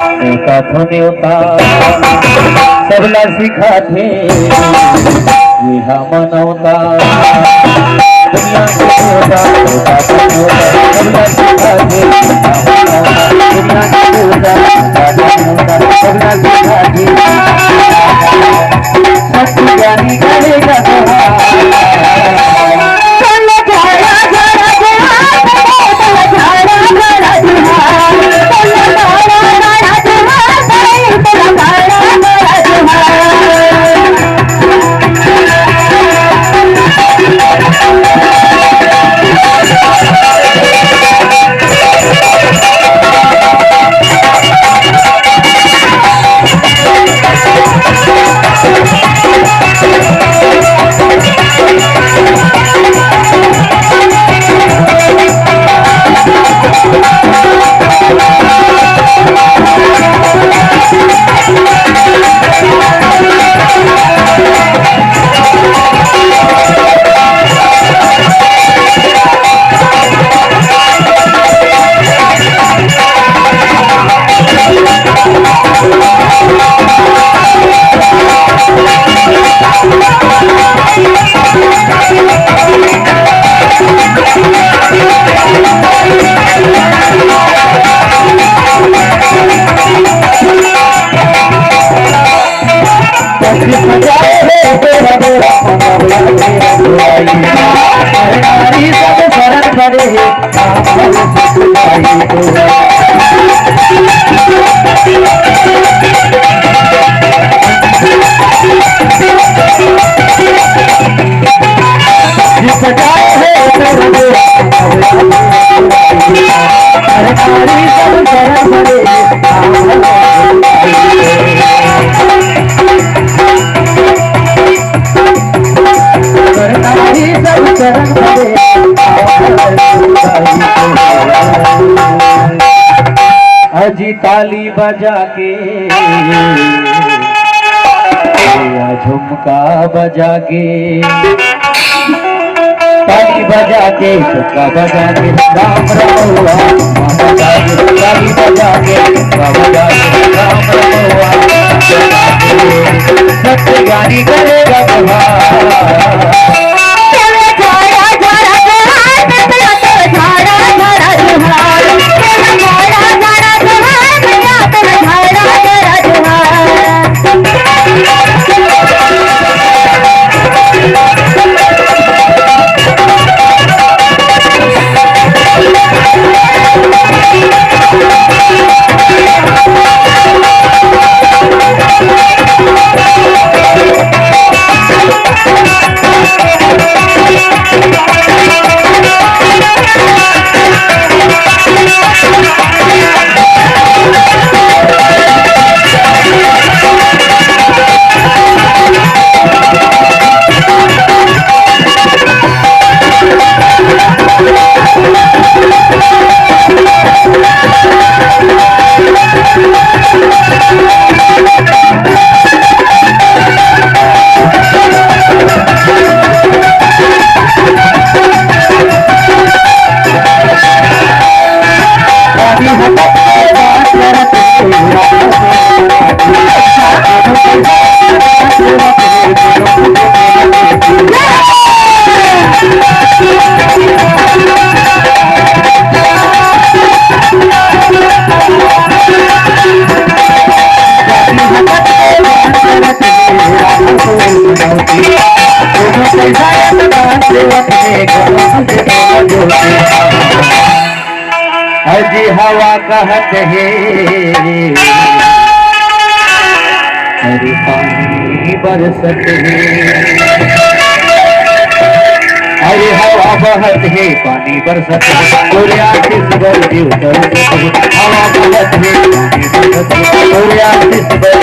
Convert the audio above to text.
न्योता तो न्योता सबला सिखाते ये मनौता दुनिया के न्योता न्योता तो न्योता सबला सिखाते दुनिया के न्योता न्योता सबला सिखाते सत्य जानी करेगा अजी ताली बजा के या झुमका बजा के ताली बजा के झुमका बजा के राम रहुआ बजा के ताली बजा के झुमका बजा के राम रहुआ सत्य गानी करेगा बहार अजी हवा कहत है अरे पानी बरसत है अरे हवा बहत है पानी बरसत है गोरिया किस बर जीव हवा बहत है पानी बरसत है गोरिया किस बर